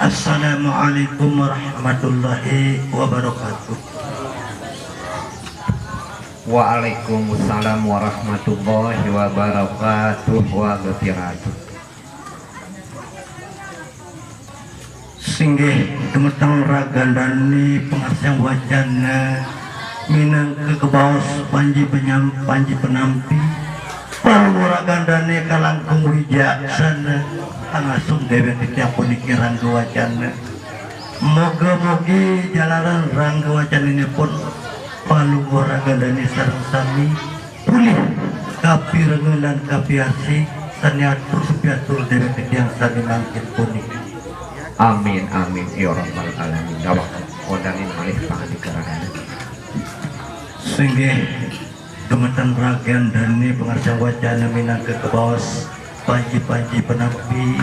Assalamualaikum warahmatullahi wabarakatuh. Waalaikumsalam warahmatullahi wabarakatuh wa barakatuh. Singgih gemetang ragandani pengasang wajana minang kekebaos panji penampi palu ragandani kalangkung wijaksana angasung dewe ketiak punikiran wajana moga-mogi jalanan rangga wajana ini pun palu ragandani sareng sami pulih kapi rengelan kapi arsi saniatur piatur dewe ketiak sani mangkin punik. Amin amin ya rabbal alamin. Dawak kodangin malih pangandikarana. Singgih gemetan ragan dani pengarsa wajana minang kekebaos panji penampi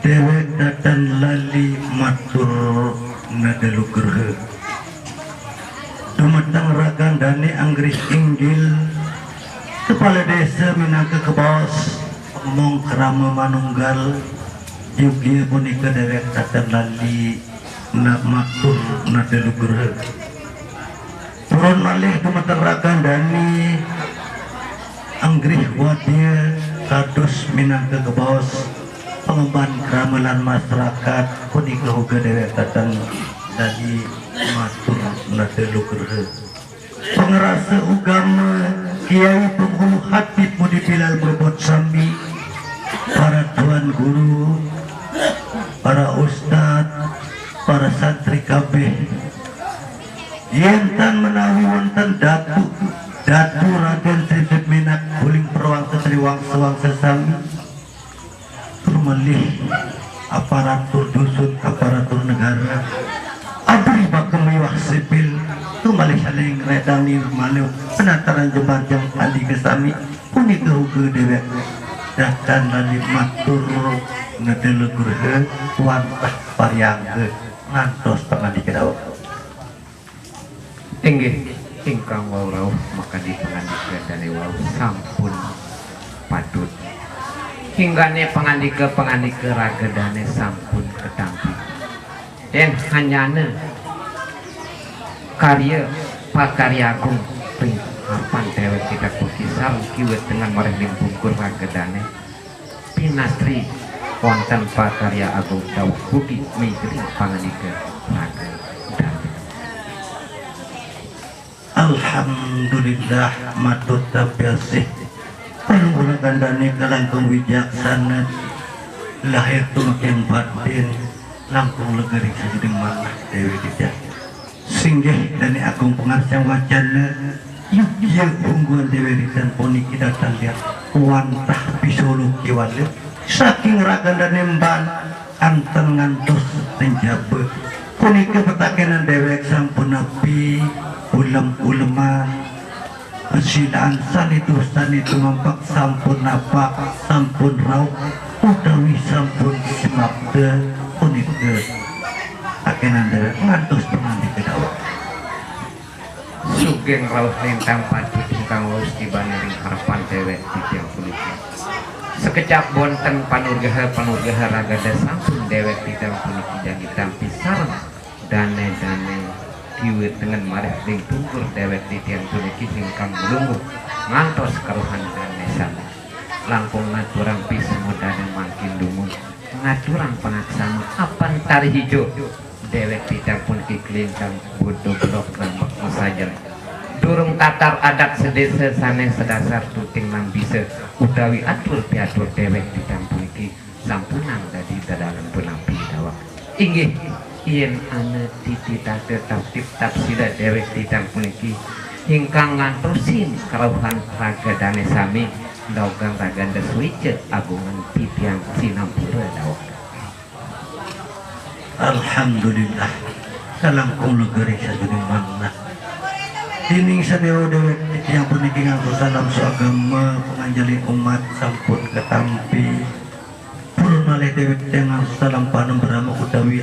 dewek datan lali matur nadalu gerhe gemetan ragan dani anggris inggil kepala desa minang kekebaos omong kerama manunggal yugi punika dewek datan lali nak matur nadalu gerhe turun malih gemeter ragan dani anggrih wadia kados minangka kebaos pengemban keramelan masyarakat punika uga dewek datang dari matur nadelu gerhe pengerasa ugama kiai penghulu hatib mudi pilal berbot sami para tuan guru para ustadz para santri kabeh yentan menawi wonten datu raden sipit minak guling perwang setriwang sewang sesami turmelih aparatur dusun aparatur negara abri bakal mewah sipil tumalih saling redani malu penataran jembatan adi kesami punika uga dewek datan lali matur ngedele gurhe wantah paryangge ngantos pangadi kedawak. Inggih ingkang wau maka dipangandika dane wau sampun patut hinggane pangandika ragadane sampun ketampi dan hanyane karya pakarya agung pengharpan dewek kita kukisar kiwet dengan mareh limpungkur ragadane pinastri wonten pakarya agung dawuh buki migri pangandika ragadane. Alhamdulillah matut tabiasih pengguna kandani kalangkung wijaksana lahir tumakin batin langkung legerik sajuding manah dewi dijak singgih dani agung pengarsang wacana yuk ungguan dewi dijan poniki datang lihat wantah bisulu kiwalil saking ragan dani mban anteng ngantos tenjabe puniki petakenan dewek sampun nabi ulama asilaan sanitu mampak sampun napak sampun rauh utawi sampun semabda punika akenan dewek ngantos penganti kedawak sugeng rauh lintang patut ingkang wus dibanding harapan dewek di tiang punika sekejap bonten panurgaha ragada sampun dewek di tiang puniki jadi tampi sarang dane kiwit dengan mareh ding tungkur dewek di tiang puniki ingkang melungguh ngantos karuhan dane sami langkung ngaturang pismu dane mangkin dumun ngaturang pengaksama apan tari hijau dewek di tiang puniki kelintang bodoh blok rambak masajar durung tatar adat sedesa saneng sedasar tuting nang bisa utawi atur piatur dewek di tiang puniki sampunang dadi dadalan penampi dawak inggih yen ane titita tetap sida dewek titang puniki hingkang ngantosin karuhan ragadane sami daugang raganda suice agungan titiang sinampura dawak. Alhamdulillah kalangkung legeri sajuding manah dining sadewa dewek titiang puniki nganggo salam suagama penganjali umat sampun ketampi purun malih dewek tengah salam panem berama utawi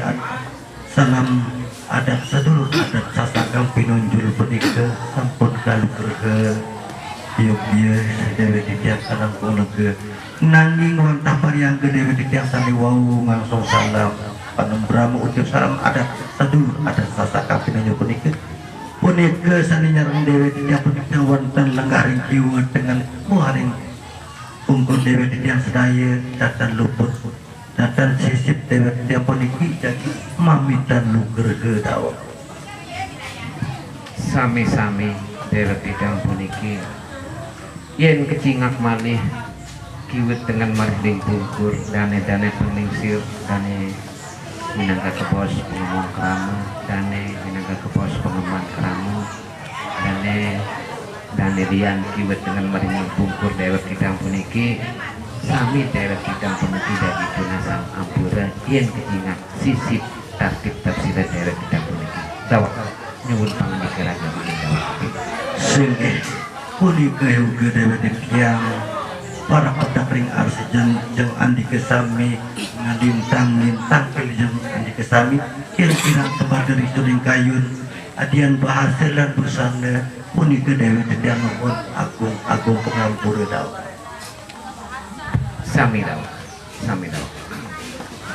salam adat sedulur adat sasagam pinunjul punika sampun kalugerhe yuk bieu dewe ditiak kalangkung lega nanging wantah paryangge dewe ditiak sami wau ngangsung salam panembramu ucap salam ada sadur ada sasaka pinanyo punika punika sani nyareng dewe titiang punika wonten lenggaring jiwa dengan muharing ungkun dewe titiang sedaya datan luput datan sisip dewe titiang puniki jadi mamitan lugerge dawa sami-sami dewe titiang puniki yen kecingak malih kiwit dengan marhding bungkur dane-dane penglingsir dane minangka kebos pengomong kerama dane minangka kebos pengemban kerama dane dian kiwit dengan marhding bungkur dewek kita puniki sami dewek kita puniki dari tunasan ampura yen kecingak sisip tartib tafsir dewek kita puniki dawak nyuwun pangandika raga singeh punika uga dewek yang para pedakring arsijan jeng andi kesami ngalintang jeung andi kesami kira-kira tempat dari suring kayun adian bahasa lan busana punika dewe titiang nuhun agung pengampura daw sami daw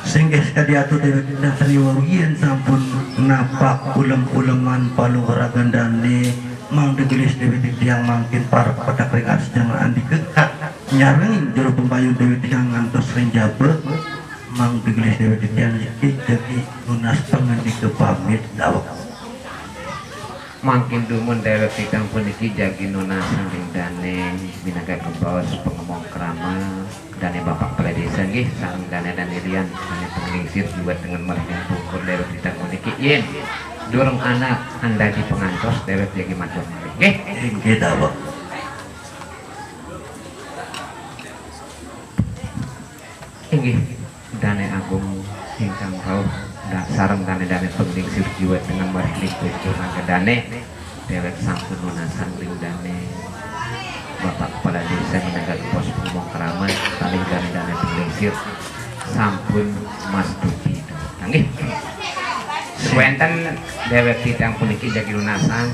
sehingga sekali atu dewe titiang sariwawian sampun napak ulem-uleman paluhara gandane mang degelis dewe titiang mangkin para pedakring arsijan andi kekat nyareng jero pembayun dewe titiang ngantos renjabe mang degelis dewe titiang iki jadi lunas pangandika pamit dawak makin dumun dewe titiang puniki jagi nunas sanding dane minangka kebawas pengomong kerama dane bapak kepala desa nggih sareng dane lian dane penglingsir juga dengan marhding bungkur dewe titiang puniki yen durung anak anda di pengantos dewe jagi matur nggih inggih dawak inggih dane agung ingkang rawuh sareng dane penglingsir jiwa dengan marhding bungkur naga dane dewek sampun lunasan ring dane bapak kepala desa minangka pos pengomong keramat kali dane penglingsir sampun mas dupi nggih wenten dewek titiang puniki jagi lunasan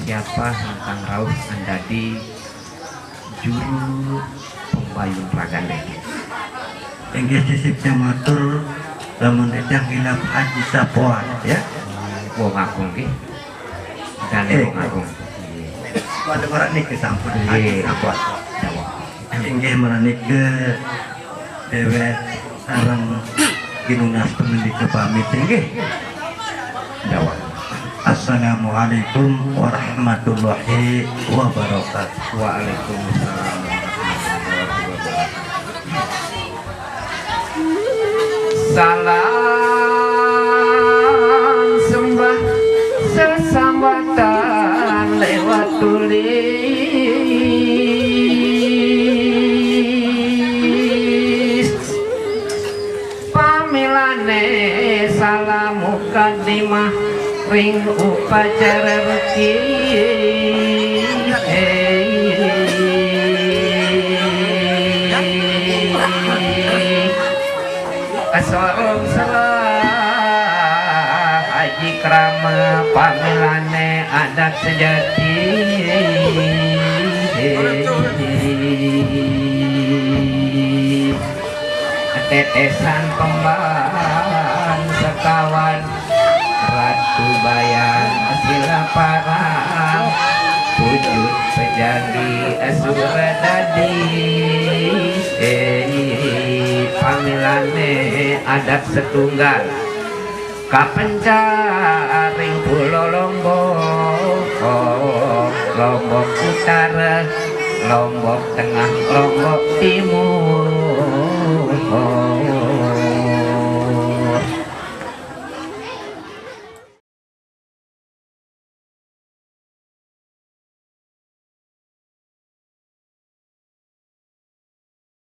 siapa ingkang rawuh andadi juru pembayun ragande inggih sisipnya matur lamun titiang hilap haji sapuan ya wong agung nggih dane wong agung pada marani ke sampun haji sapuan inggih marani ke dewek sareng ginunas pemindika pamit inggih Jawa. Assalamualaikum warahmatullahi wabarakatuh. Waalaikumsalam warahmatullahi wabarakatuh. Salam sembah sesambatan lewat tulis pamilane salam mukadimah ring upacara reki asorong salah haji krama pamilane adat sejati tetesan pemban sekawan ratu bayan sila parang wujud pejadi asura dadi pamilane adat setunggal kapencaring pulau Lombok Lombok Utara Lombok Tengah Lombok Timur